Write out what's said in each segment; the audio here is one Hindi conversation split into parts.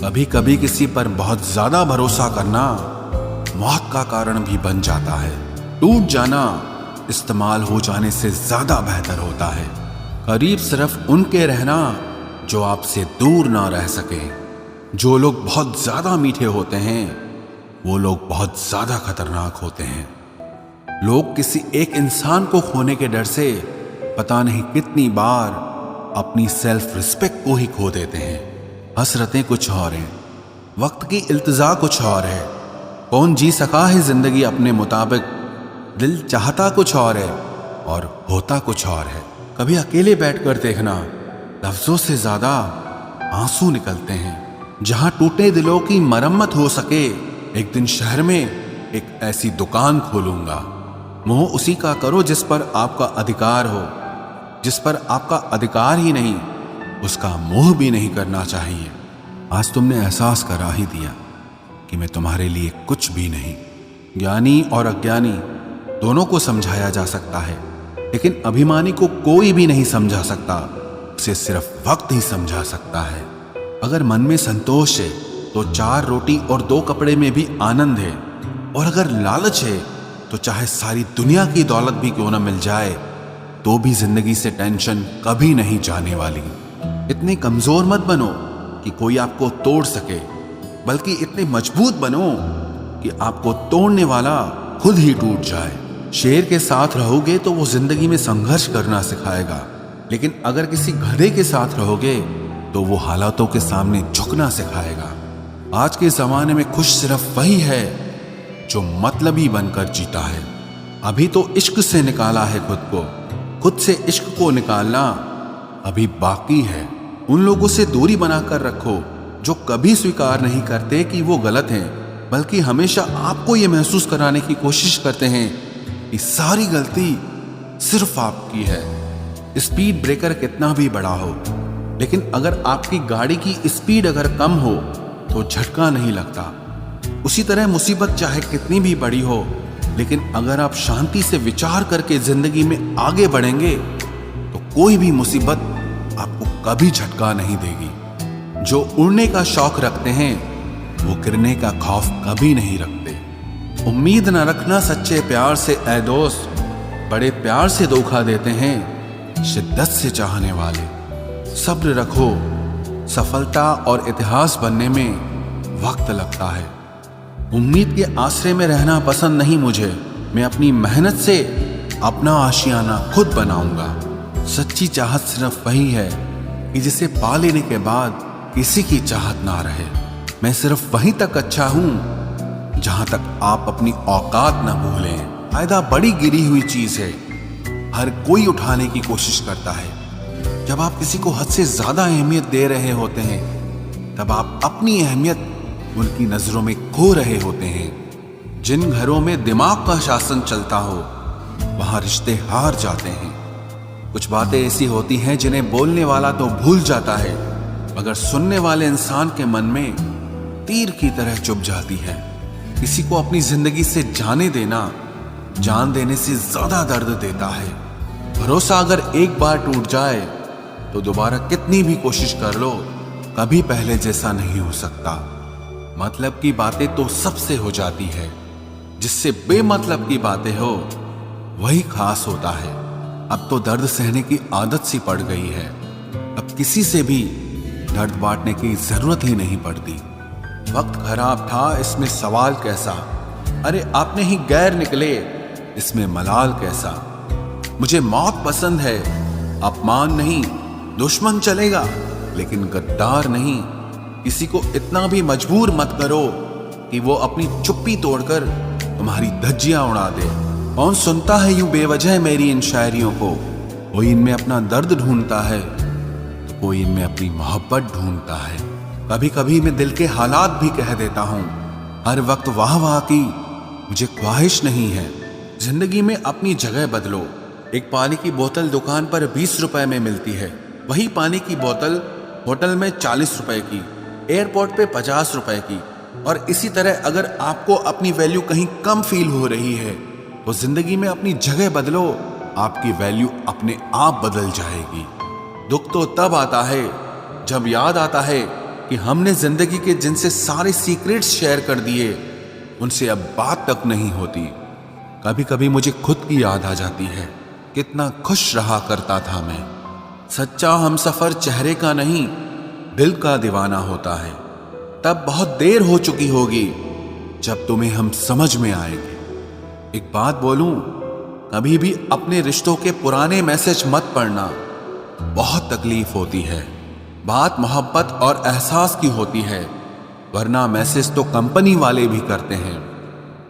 कभी कभी किसी पर बहुत ज्यादा भरोसा करना मौत का कारण भी बन जाता है। टूट जाना इस्तेमाल हो जाने से ज्यादा बेहतर होता है। करीब सिर्फ उनके रहना जो आपसे दूर ना रह सके। जो लोग बहुत ज्यादा मीठे होते हैं वो लोग बहुत ज्यादा खतरनाक होते हैं। लोग किसी एक इंसान को खोने के डर से पता नहीं कितनी बार अपनी सेल्फ रिस्पेक्ट को ही खो देते हैं। हसरतें कुछ और हैं, वक्त की इल्तिजा कुछ और है। कौन जी सका है जिंदगी अपने मुताबिक, दिल चाहता कुछ और है और होता कुछ और है। कभी अकेले बैठकर देखना, लफ्जों से ज्यादा आंसू निकलते हैं। जहां टूटे दिलों की मरम्मत हो सके, एक दिन शहर में एक ऐसी दुकान खोलूंगा। मोह उसी का करो जिस पर आपका अधिकार हो, जिस पर आपका अधिकार ही नहीं उसका मोह भी नहीं करना चाहिए। आज तुमने एहसास करा ही दिया कि मैं तुम्हारे लिए कुछ भी नहीं। ज्ञानी और अज्ञानी दोनों को समझाया जा सकता है, लेकिन अभिमानी को कोई भी नहीं समझा सकता। उसे सिर्फ वक्त ही समझा सकता है। अगर मन में संतोष है तो 4 रोटी और 2 कपड़े में भी आनंद है, और अगर लालच है तो चाहे सारी दुनिया की दौलत भी क्यों न मिल जाए तो भी जिंदगी से टेंशन कभी नहीं जाने वाली। इतने कमजोर मत बनो कि कोई आपको तोड़ सके, बल्कि इतने मजबूत बनो कि आपको तोड़ने वाला खुद ही टूट जाए। शेर के साथ रहोगे तो वो जिंदगी में संघर्ष करना सिखाएगा, लेकिन अगर किसी गधे के साथ रहोगे तो वो हालातों के सामने झुकना सिखाएगा। आज के जमाने में खुश सिर्फ वही है जो मतलबी बनकर जीता है। अभी तो इश्क से निकाला है खुद को, खुद से इश्क को निकालना अभी बाकी है। उन लोगों से दूरी बनाकर रखो जो कभी स्वीकार नहीं करते कि वो गलत हैं, बल्कि हमेशा आपको ये महसूस कराने की कोशिश करते हैं कि सारी गलती सिर्फ आपकी है। स्पीड ब्रेकर कितना भी बड़ा हो, लेकिन अगर आपकी गाड़ी की स्पीड अगर कम हो तो झटका नहीं लगता। उसी तरह मुसीबत चाहे कितनी भी बड़ी हो, लेकिन अगर आप शांति से विचार करके जिंदगी में आगे बढ़ेंगे तो कोई भी मुसीबत आपको कभी झटका नहीं देगी। जो उड़ने का शौक रखते हैं वो गिरने का खौफ कभी नहीं रखते। उम्मीद न रखना सच्चे प्यार से ऐ दोस्त, बड़े प्यार से धोखा देते हैं शिद्दत से चाहने वाले। सब्र रखो, सफलता और इतिहास बनने में वक्त लगता है। उम्मीद के आसरे में रहना पसंद नहीं मुझे। मैं अपनी मेहनत से अपना आशियाना खुद बनाऊंगा। सच्ची चाहत सिर्फ वही है कि जिसे पा लेने के बाद किसी की चाहत ना रहे। मैं सिर्फ वहीं तक अच्छा हूं जहां तक आप अपनी औकात ना भूलें। फायदा बड़ी गिरी हुई चीज है, हर कोई उठाने की कोशिश करता है। जब आप किसी को हद से ज्यादा अहमियत दे रहे होते हैं तब आप अपनी अहमियत उनकी नजरों में खो रहे होते हैं। जिन घरों में दिमाग का शासन चलता हो वहां रिश्ते हार जाते हैं। कुछ बातें ऐसी होती हैं जिन्हें बोलने वाला तो भूल जाता है, मगर सुनने वाले इंसान के मन में तीर की तरह चुभ जाती है। किसी को अपनी जिंदगी से जाने देना जान देने से ज्यादा दर्द देता है। भरोसा अगर एक बार टूट जाए तो दोबारा कितनी भी कोशिश कर लो कभी पहले जैसा नहीं हो सकता। मतलब की बातें तो सबसे हो जाती है, जिससे बेमतलब की बातें हो वही खास होता है। अब तो दर्द सहने की आदत सी पड़ गई है। अब किसी से भी दर्द बांटने की जरूरत ही नहीं पड़ती। वक्त खराब था इसमें सवाल कैसा, अरे आपने ही गैर निकले इसमें मलाल कैसा। मुझे मौत पसंद है, अपमान नहीं, दुश्मन चलेगा लेकिन गद्दार नहीं। किसी को इतना भी मजबूर मत करो कि वो अपनी चुप्पी तोड़कर तुम्हारी धज्जियां उड़ा दे। कौन सुनता है यूं बेवजह मेरी इन शायरियों को। कोई इनमें अपना दर्द ढूंढता है तो कोई इनमें अपनी मोहब्बत ढूंढता है। कभी कभी मैं दिल के हालात भी कह देता हूं। हर वक्त वाह वाह की मुझे ख्वाहिश नहीं है। जिंदगी में अपनी जगह बदलो। एक पानी की बोतल दुकान पर 20 रुपए में मिलती है, वही पानी की बोतल होटल में 40 रुपए की, एयरपोर्ट पे 50 रुपए की। और इसी तरह अगर आपको अपनी वैल्यू कहीं कम फील हो रही है तो जिंदगी में अपनी जगह बदलो, आपकी वैल्यू अपने आप बदल जाएगी। दुख तो तब आता है जब याद आता है कि हमने जिंदगी के जिनसे सारे सीक्रेट्स शेयर कर दिए उनसे अब बात तक नहीं होती। कभी कभी मुझे खुद की याद आ जाती है, कितना खुश रहा करता था मैं। सच्चा हमसफर चेहरे का नहीं दिल का दीवाना होता है। तब बहुत देर हो चुकी होगी जब तुम्हें हम समझ में आएंगे। एक बात बोलूं, कभी भी अपने रिश्तों के पुराने मैसेज मत पढ़ना, बहुत तकलीफ होती है। बात मोहब्बत और एहसास की होती है, वरना मैसेज तो कंपनी वाले भी करते हैं।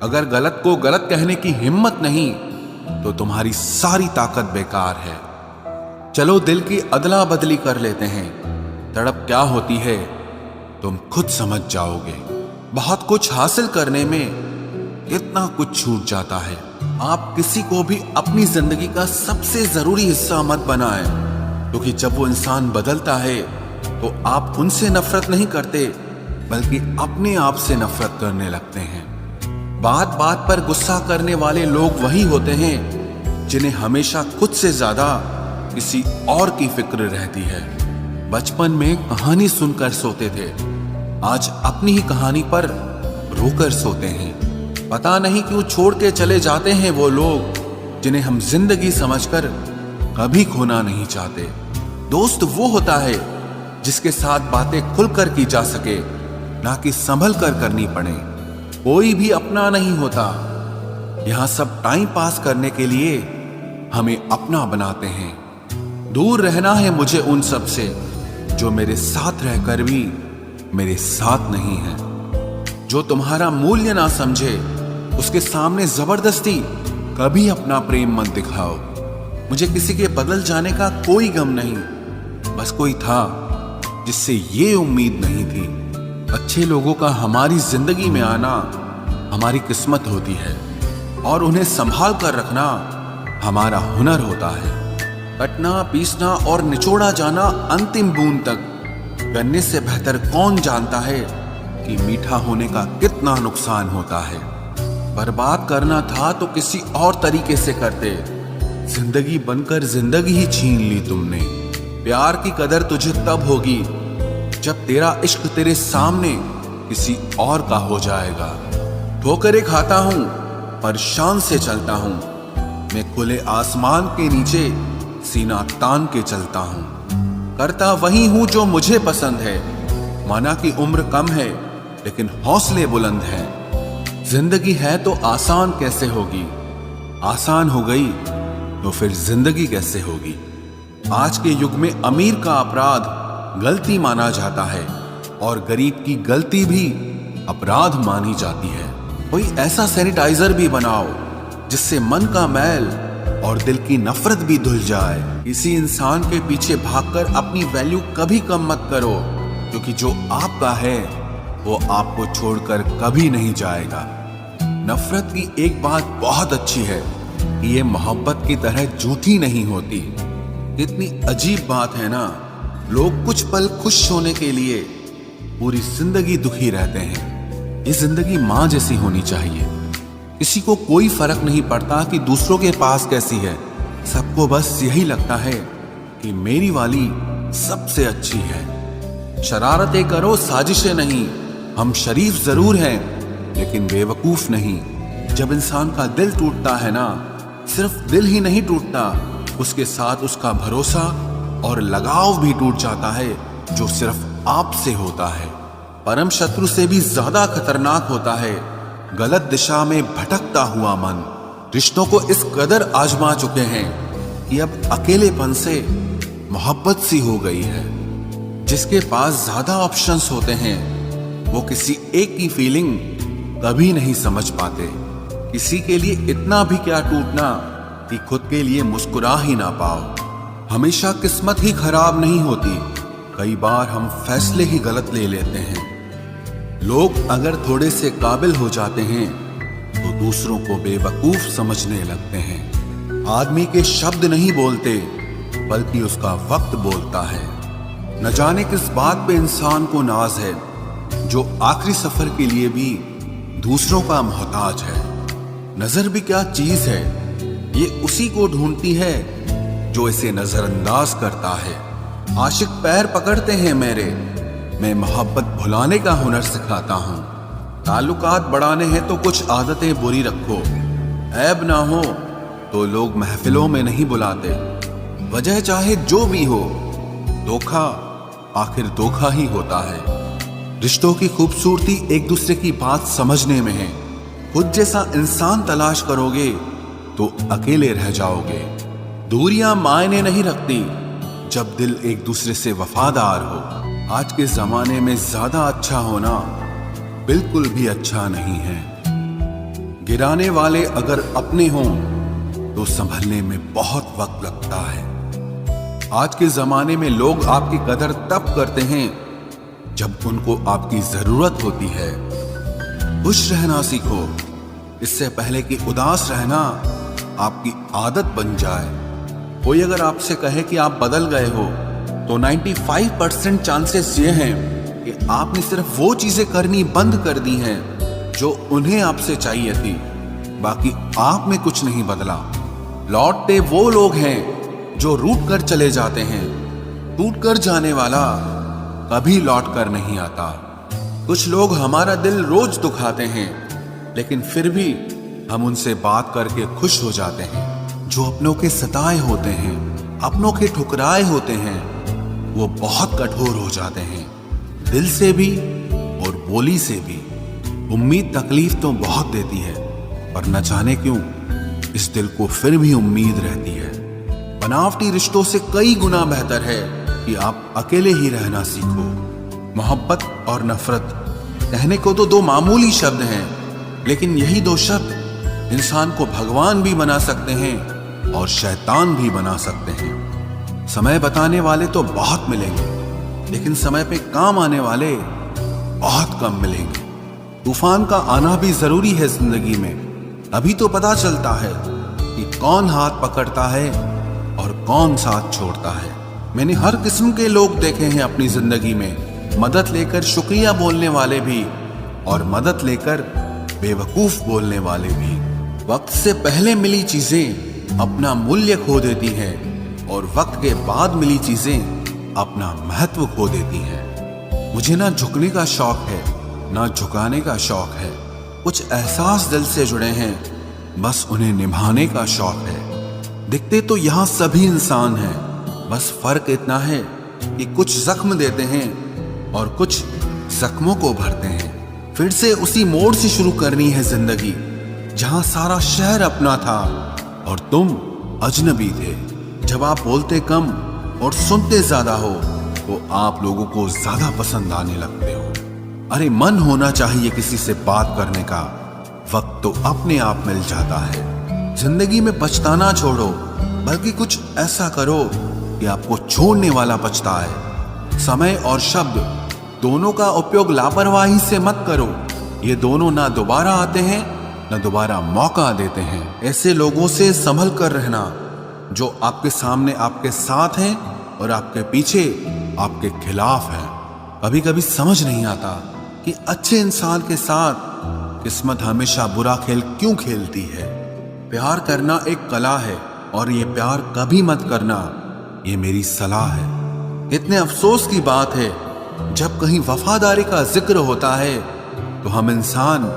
अगर गलत को गलत कहने की हिम्मत नहीं तो तुम्हारी सारी ताकत बेकार है। चलो दिल की अदला बदली कर लेते हैं, तड़प क्या होती है तुम खुद समझ जाओगे। बहुत कुछ हासिल करने में कितना कुछ छूट जाता है। आप किसी को भी अपनी जिंदगी का सबसे जरूरी हिस्सा मत बनाएं, क्योंकि जब वो इंसान बदलता है तो आप उनसे नफरत नहीं करते बल्कि अपने आप से नफरत करने लगते हैं। बात बात पर गुस्सा करने वाले लोग वही होते हैं जिन्हें हमेशा खुद से ज्यादा किसी और की फिक्र रहती है। बचपन में कहानी सुनकर सोते थे, आज अपनी ही कहानी पर रोकर सोते हैं। पता नहीं क्यों छोड़ के चले जाते हैं वो लोग जिन्हें हम जिंदगी समझकर कभी खोना नहीं चाहते। दोस्त वो होता है जिसके साथ बातें खुलकर की जा सके, ना कि संभल कर करनी पड़े। कोई भी अपना नहीं होता, यहां सब टाइम पास करने के लिए हमें अपना बनाते हैं। दूर रहना है मुझे उन सब से जो मेरे साथ रहकर भी मेरे साथ नहीं है। जो तुम्हारा मूल्य ना समझे उसके सामने जबरदस्ती कभी अपना प्रेम मत दिखाओ। मुझे किसी के बदल जाने का कोई गम नहीं, बस कोई था जिससे ये उम्मीद नहीं थी। अच्छे लोगों का हमारी जिंदगी में आना हमारी किस्मत होती है और उन्हें संभाल कर रखना हमारा हुनर होता है। कटना, पीसना और निचोड़ा जाना अंतिम बूंद तक करने से बेहतर कौन जानता है कि मीठा होने का कितना नुकसान होता है। बर्बाद करना था तो किसी और तरीके से करते, जिंदगी बनकर जिंदगी ही छीन ली तुमने। प्यार की कदर तुझे तब होगी जब तेरा इश्क तेरे सामने किसी और का हो जाएगा। ठोकरें खाता हूं पर शान से चलता हूं, मैं खुले आसमान के नीचे सीना तान के चलता हूं। करता वही हूं जो मुझे पसंद है, माना कि उम्र कम है लेकिन हौसले बुलंद हैं। जिंदगी है तो आसान कैसे होगी, आसान हो गई तो फिर जिंदगी कैसे होगी। आज के युग में अमीर का अपराध गलती माना जाता है और गरीब की गलती भी अपराध मानी जाती है। कोई ऐसा सैनिटाइजर भी बनाओ जिससे मन का मैल और दिल की नफरत भी धुल जाए। किसी इंसान के पीछे भागकर अपनी वैल्यू कभी कम मत करो, क्योंकि जो आपका है वो आपको छोड़कर कभी नहीं जाएगा। नफरत की एक बात बहुत अच्छी है कि ये मोहब्बत की तरह झूठी नहीं होती। कितनी अजीब बात है ना, लोग कुछ पल खुश होने के लिए पूरी जिंदगी दुखी रहते हैं। ये जिंदगी माँ जैसी होनी चाहिए। किसी को कोई फर्क नहीं पड़ता कि दूसरों के पास कैसी है, सबको बस यही लगता है कि मेरी वाली सबसे अच्छी है। शरारतें करो, साजिशें नहीं। हम शरीफ जरूर हैं लेकिन बेवकूफ नहीं। जब इंसान का दिल टूटता है ना, सिर्फ दिल ही नहीं टूटता, उसके साथ उसका भरोसा और लगाव भी टूट जाता है जो सिर्फ आपसे होता है। परम शत्रु से भी ज्यादा खतरनाक होता है गलत दिशा में भटकता हुआ मन। रिश्तों को इस कदर आजमा चुके हैं कि अब अकेलेपन से मोहब्बत सी हो गई है। जिसके पास ज्यादा ऑप्शंस होते हैं वो किसी एक की फीलिंग कभी नहीं समझ पाते। किसी के लिए इतना भी क्या टूटना कि खुद के लिए मुस्कुरा ही ना पाओ। हमेशा किस्मत ही खराब नहीं होती, कई बार हम फैसले ही गलत ले लेते हैं। लोग अगर थोड़े से काबिल हो जाते हैं तो दूसरों को बेवकूफ समझने लगते हैं। आदमी के शब्द नहीं बोलते बल्कि उसका वक्त बोलता है। न जाने किस बात पे इंसान को नाज है जो आखिरी सफर के लिए भी दूसरों का मोहताज है। नजर भी क्या चीज है, ये उसी को ढूंढती है जो इसे नजरअंदाज करता है। आशिक पैर पकड़ते हैं मेरे, मैं मोहब्बत भुलाने का हुनर सिखाता हूँ। ताल्लुकात बढ़ाने हैं तो कुछ आदतें बुरी रखो। ऐब ना हो तो लोग महफिलों में नहीं बुलाते। वजह चाहे जो भी हो, धोखा आखिर धोखा ही होता है। रिश्तों की खूबसूरती एक दूसरे की बात समझने में है। खुद जैसा इंसान तलाश करोगे तो अकेले रह जाओगे। दूरियां मायने नहीं रखती जब दिल एक दूसरे से वफादार हो। आज के जमाने में ज्यादा अच्छा होना बिल्कुल भी अच्छा नहीं है। गिराने वाले अगर अपने हों तो संभलने में बहुत वक्त लगता है। आज के जमाने में लोग आपकी कदर तब करते हैं जब उनको आपकी जरूरत होती है। खुश रहना सीखो, इससे पहले कि उदास रहना आपकी आदत बन जाए। कोई अगर आपसे कहे कि आप बदल गए हो तो 95% चांसेस ये हैं कि आपने सिर्फ वो चीजें करनी बंद कर दी हैं जो उन्हें आपसे चाहिए थी। बाकी आप में कुछ नहीं बदला। लौटते वो लोग हैं जो रूठ कर चले जाते हैं। टूट कर जाने वाला कभी लौट कर नहीं आता। कुछ लोग हमारा दिल रोज दुखाते हैं, लेकिन फिर भी हम उनसे बात करके खुश हो जाते हैं। जो अपनों के सताए होते हैं, अपनों के ठुकराए होते हैं, वो बहुत कठोर हो जाते हैं, दिल से भी और बोली से भी। उम्मीद तकलीफ तो बहुत देती है, पर न जाने क्यों इस दिल को फिर भी उम्मीद रहती है। बनावटी रिश्तों से कई गुना बेहतर है कि आप अकेले ही रहना सीखो। मोहब्बत और नफरत कहने को तो दो मामूली शब्द हैं, लेकिन यही दो शब्द इंसान को भगवान भी बना सकते हैं और शैतान भी बना सकते हैं। समय बताने वाले तो बहुत मिलेंगे, लेकिन समय पे काम आने वाले बहुत कम मिलेंगे। तूफान का आना भी जरूरी है जिंदगी में, अभी तो पता चलता है कि कौन हाथ पकड़ता है और कौन साथ छोड़ता है। मैंने हर किस्म के लोग देखे हैं अपनी जिंदगी में, मदद लेकर शुक्रिया बोलने वाले भी और मदद लेकर बेवकूफ बोलने वाले भी। वक्त से पहले मिली चीजें अपना मूल्य खो देती हैं और वक्त के बाद मिली चीजें अपना महत्व खो देती हैं। मुझे ना झुकने का शौक है, ना झुकाने का शौक है। कुछ एहसास दिल से जुड़े हैं, बस उन्हें निभाने का शौक है। दिखते तो यहाँ सभी इंसान हैं, बस फर्क इतना है कि कुछ जख्म देते हैं और कुछ जख्मों को भरते हैं। फिर से उसी मोड़ से शुरू करनी है जिंदगी, जहां सारा शहर अपना था और तुम अजनबी थे। जब आप बोलते कम और सुनते ज्यादा हो तो आप लोगों को ज्यादा पसंद आने लगते हो। अरे मन होना चाहिए किसी से बात करने का, वक्त तो अपने आप मिल जाता है। जिंदगी में पछताना छोड़ो, बल्कि कुछ ऐसा करो कि आपको छोड़ने वाला पछताए। समय और शब्द दोनों का उपयोग लापरवाही से मत करो। ये दोनों ना दोबारा आते हैं ना दोबारा मौका देते हैं। ऐसे लोगों से संभल कर रहना जो आपके सामने आपके साथ हैं और आपके पीछे आपके खिलाफ हैं। कभी कभी समझ नहीं आता कि अच्छे इंसान के साथ किस्मत हमेशा बुरा खेल क्यों खेलती है। प्यार करना एक कला है और ये प्यार कभी मत करना, ये मेरी सलाह है। इतने अफसोस की बात है जब कहीं वफादारी का जिक्र होता है तो हम इंसान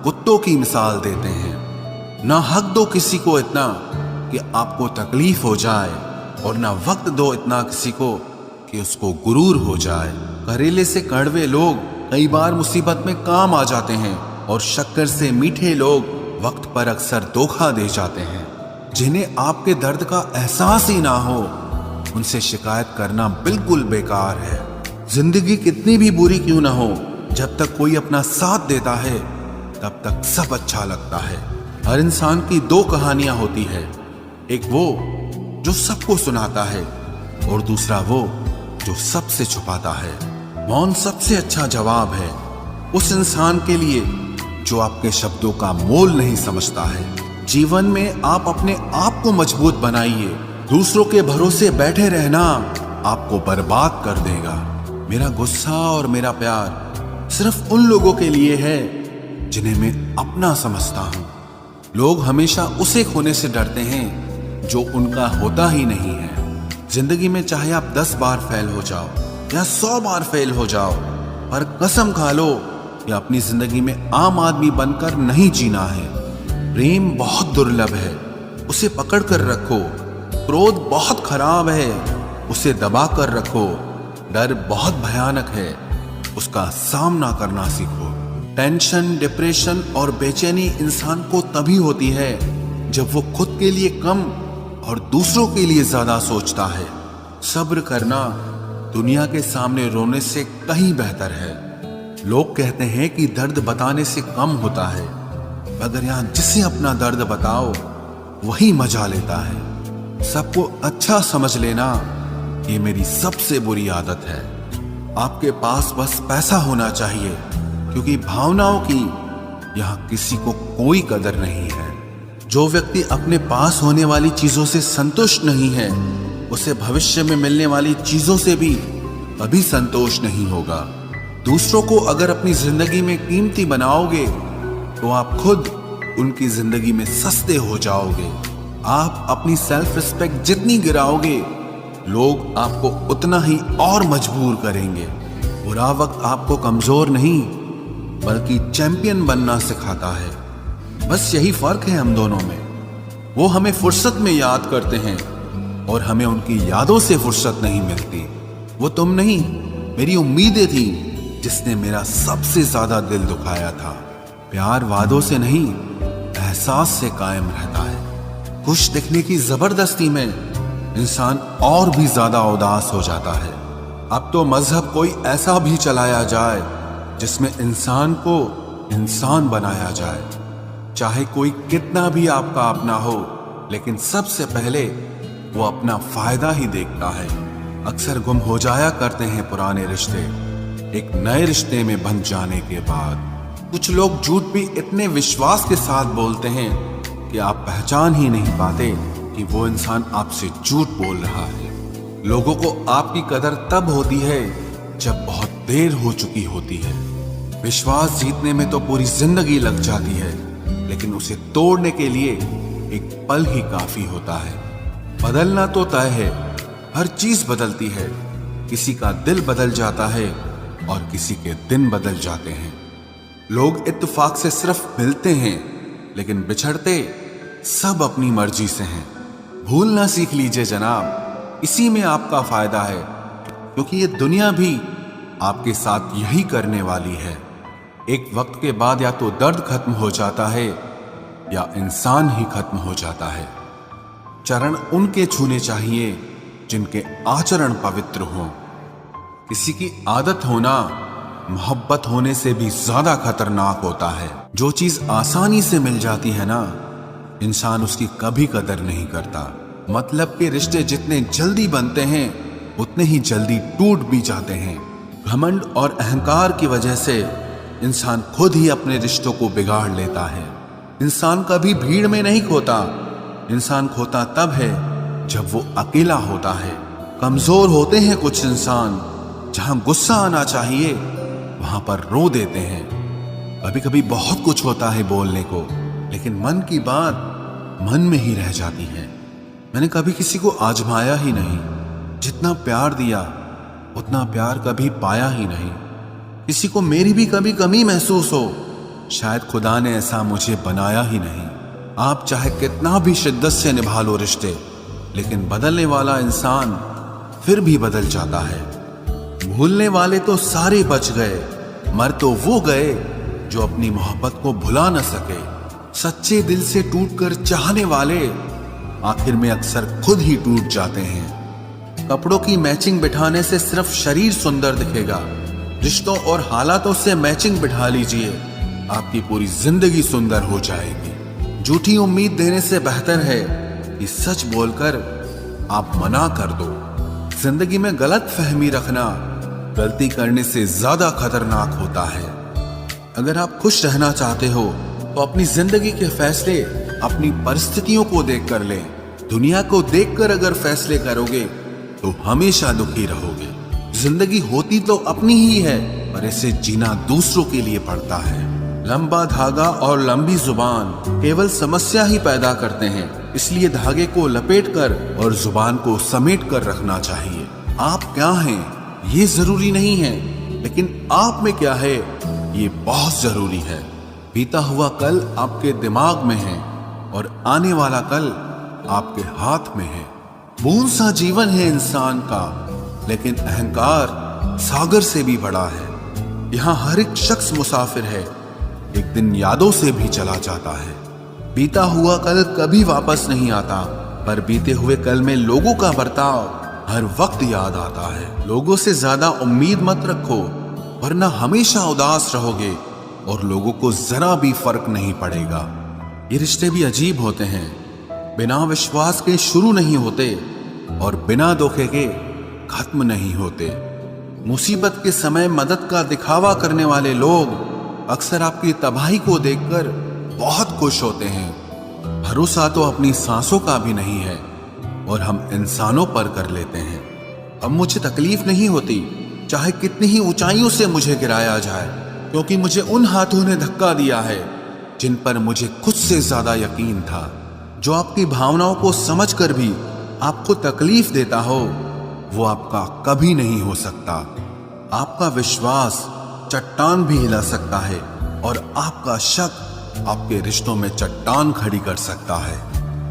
कुत्तों की मिसाल देते हैं। ना हक दो किसी को इतना कि आपको तकलीफ हो जाए, और ना वक्त दो इतना किसी को कि उसको गुरूर हो जाए। करेले से कड़वे लोग कई बार मुसीबत में काम आ जाते हैं, और शक्कर से मीठे लोग वक्त पर अक्सर धोखा दे जाते हैं। जिन्हें आपके दर्द का एहसास ही ना हो, उनसे शिकायत करना बिल्कुल बेकार है। जिंदगी कितनी भी बुरी क्यों ना हो, जब तक कोई अपना साथ देता है तब तक सब अच्छा लगता है। हर इंसान की दो कहानियां होती है, एक वो जो सबको सुनाता है और दूसरा वो जो सबसे छुपाता है। मौन सबसे अच्छा जवाब है उस इंसान के लिए जो आपके शब्दों का मोल नहीं समझता है। जीवन में आप अपने आप को मजबूत बनाइए। दूसरों के भरोसे बैठे रहना आपको बर्बाद कर देगा। मेरा गुस्सा और मेरा प्यार सिर्फ उन लोगों के लिए है जिन्हें मैं अपना समझता हूं। लोग हमेशा उसे खोने से डरते हैं जो उनका होता ही नहीं है। जिंदगी में चाहे आप 10 बार फेल हो जाओ या 100 बार फेल हो जाओ, पर कसम खा लो कि अपनी जिंदगी में आम आदमी बनकर नहीं जीना है। प्रेम बहुत दुर्लभ है, उसे पकड़ कर रखो। क्रोध बहुत खराब है, उसे दबा कर रखो। डर बहुत भयानक है, उसका सामना करना सीखो। टेंशन, डिप्रेशन और बेचैनी इंसान को तभी होती है जब वो खुद के लिए कम और दूसरों के लिए ज्यादा सोचता है। सब्र करना दुनिया के सामने रोने से कहीं बेहतर है। लोग कहते हैं कि दर्द बताने से कम होता है, मगर यहां जिसे अपना दर्द बताओ वही मजा लेता है। सबको अच्छा समझ लेना ये मेरी सबसे बुरी आदत है। आपके पास बस पैसा होना चाहिए, क्योंकि भावनाओं की यहां किसी को कोई कदर नहीं है। जो व्यक्ति अपने पास होने वाली चीजों से संतुष्ट नहीं है, उसे भविष्य में मिलने वाली चीजों से भी कभी संतोष नहीं होगा। दूसरों को अगर अपनी जिंदगी में कीमती बनाओगे तो आप खुद उनकी जिंदगी में सस्ते हो जाओगे। आप अपनी सेल्फ रिस्पेक्ट जितनी गिराओगे, लोग आपको उतना ही और मजबूर करेंगे। बुरा वक्त आपको कमजोर नहीं बल्कि चैंपियन बनना सिखाता है। बस यही फर्क है हम दोनों में। वो हमें फुर्सत में याद करते हैं और हमें उनकी यादों से फुर्सत नहीं मिलती। वो तुम नहीं, मेरी उम्मीदें थी जिसने मेरा सबसे ज्यादा दिल दुखाया था। प्यार वादों से नहीं, एहसास से कायम रहता है। खुश दिखने की जबरदस्ती में इंसान और भी ज्यादा उदास हो जाता है। अब तो मजहब कोई ऐसा भी चलाया जाए जिसमें इंसान को इंसान बनाया जाए। चाहे कोई कितना भी आपका अपना हो, लेकिन सबसे पहले वो अपना फायदा ही देखता है। अक्सर गुम हो जाया करते हैं पुराने रिश्ते एक नए रिश्ते में बन जाने के बाद। कुछ लोग झूठ भी इतने विश्वास के साथ बोलते हैं कि आप पहचान ही नहीं पाते कि वो इंसान आपसे झूठ बोल रहा है। लोगों को आपकी कदर तब होती है जब बहुत देर हो चुकी होती है। विश्वास जीतने में तो पूरी जिंदगी लग जाती है, लेकिन उसे तोड़ने के लिए एक पल ही काफी होता है। बदलना तो तय है, हर चीज बदलती है। किसी का दिल बदल जाता है और किसी के दिन बदल जाते हैं। लोग इत्तेफाक से सिर्फ मिलते हैं, लेकिन बिछड़ते सब अपनी मर्जी से हैं। भूलना सीख लीजिए जनाब, इसी में आपका फायदा है, क्योंकि ये दुनिया भी आपके साथ यही करने वाली है। एक वक्त के बाद या तो दर्द खत्म हो जाता है या इंसान ही खत्म हो जाता है। चरण उनके छूने चाहिए जिनके आचरण पवित्र हों। किसी की आदत होना मोहब्बत होने से भी ज्यादा खतरनाक होता है। जो चीज आसानी से मिल जाती है ना, इंसान उसकी कभी कदर नहीं करता। मतलब के रिश्ते जितने जल्दी बनते हैं उतने ही जल्दी टूट भी जाते हैं। घमंड और अहंकार की वजह से इंसान खुद ही अपने रिश्तों को बिगाड़ लेता है। इंसान कभी भीड़ में नहीं खोता, इंसान खोता तब है जब वो अकेला होता है। कमजोर होते हैं कुछ इंसान, जहां गुस्सा आना चाहिए वहां पर रो देते हैं। कभी कभी बहुत कुछ होता है बोलने को, लेकिन मन की बात मन में ही रह जाती है। मैंने कभी किसी को आजमाया ही नहीं। जितना प्यार दिया उतना प्यार कभी पाया ही नहीं। किसी को मेरी भी कभी कमी महसूस हो, शायद खुदा ने ऐसा मुझे बनाया ही नहीं। आप चाहे कितना भी शिद्दत से निभा लो रिश्ते, लेकिन बदलने वाला इंसान फिर भी बदल जाता है। भूलने वाले तो सारे बच गए, मर तो वो गए जो अपनी मोहब्बत को भुला न सके। सच्चे दिल से टूटकर चाहने वाले आखिर में अक्सर खुद ही टूट जाते हैं। कपड़ों की मैचिंग बिठाने से सिर्फ शरीर सुंदर दिखेगा। रिश्तों और हालातों से मैचिंग बिठा लीजिए, आपकी पूरी जिंदगी सुंदर हो जाएगी। झूठी उम्मीद देने से बेहतर है कि सच बोलकर आप मना कर दो। जिंदगी में गलत फहमी रखना गलती करने से ज्यादा खतरनाक होता है। अगर आप खुश रहना चाहते हो तो अपनी जिंदगी के फैसले अपनी परिस्थितियों को देखकर लें। दुनिया को देखकर अगर फैसले करोगे तो हमेशा दुखी रहोगे। जिंदगी होती तो अपनी ही है, पर इसे जीना दूसरों के लिए पड़ता है। लंबा धागा और लंबी जुबान केवल समस्या ही पैदा करते हैं, इसलिए धागे को लपेटकर और जुबान को समेट कर रखना चाहिए। आप क्या हैं ये जरूरी नहीं है, लेकिन आप में क्या है ये बहुत जरूरी है। बीता हुआ कल आपके दिमाग में है और आने वाला कल आपके हाथ में है। बूंद सा जीवन है इंसान का, लेकिन अहंकार सागर से भी बड़ा है। यहाँ हर एक शख्स मुसाफिर है, एक दिन यादों से भी चला जाता है। बीता हुआ कल कभी वापस नहीं आता, पर बीते हुए कल में लोगों का बर्ताव हर वक्त याद आता है। लोगों से ज्यादा उम्मीद मत रखो, वरना हमेशा उदास रहोगे और लोगों को जरा भी फर्क नहीं पड़ेगा। ये रिश्ते भी अजीब होते हैं, बिना विश्वास के शुरू नहीं होते और बिना धोखे के खत्म नहीं होते। मुसीबत के समय मदद का दिखावा करने वाले लोग अक्सर आपकी तबाही को देखकर बहुत खुश होते हैं। भरोसा तो अपनी सांसों का भी नहीं है और हम इंसानों पर कर लेते हैं। अब मुझे तकलीफ नहीं होती, चाहे कितनी ही ऊंचाइयों से मुझे गिराया जाए, क्योंकि मुझे उन हाथों ने धक्का दिया है जिन पर मुझे खुद से ज्यादा यकीन था। जो आपकी भावनाओं को समझकर भी आपको तकलीफ देता हो, वो आपका कभी नहीं हो सकता। आपका विश्वास चट्टान भी हिला सकता है और आपका शक आपके रिश्तों में चट्टान खड़ी कर सकता है।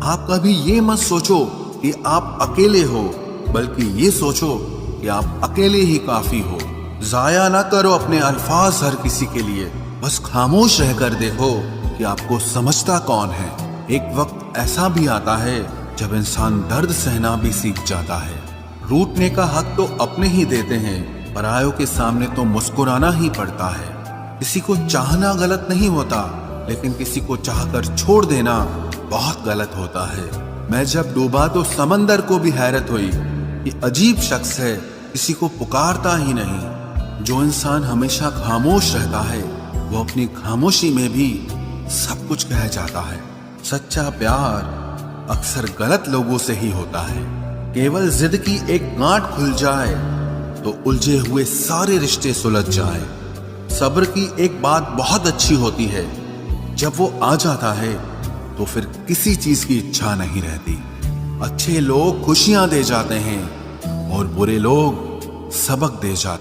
आप कभी ये मत सोचो कि आप अकेले हो, बल्कि ये सोचो कि आप अकेले ही काफी हो। जाया ना करो अपने अल्फाज हर किसी के लिए, बस खामोश रहकर देखो कि आपको समझता कौन है। एक वक्त ऐसा भी आता है जब इंसान दर्द सहना भी सीख जाता है। रूठने का हक तो अपने ही देते हैं, परायों के सामने तो मुस्कुराना ही पड़ता है। किसी को चाहना गलत नहीं होता, लेकिन किसी को चाहकर छोड़ देना बहुत गलत होता है। मैं जब डूबा तो समंदर को भी हैरत हुई कि अजीब शख्स है, किसी को पुकारता ही नहीं। जो इंसान हमेशा खामोश रहता है, वो अपनी खामोशी में भी सब कुछ कह जाता है। सच्चा प्यार अक्सर गलत लोगों से ही होता है। केवल जिद की एक गांठ खुल जाए तो उलझे हुए सारे रिश्ते सुलझ जाए। सब्र की एक बात बहुत अच्छी होती है, जब वो आ जाता है तो फिर किसी चीज की इच्छा नहीं रहती। अच्छे लोग खुशियां दे जाते हैं और बुरे लोग सबक दे जाते हैं।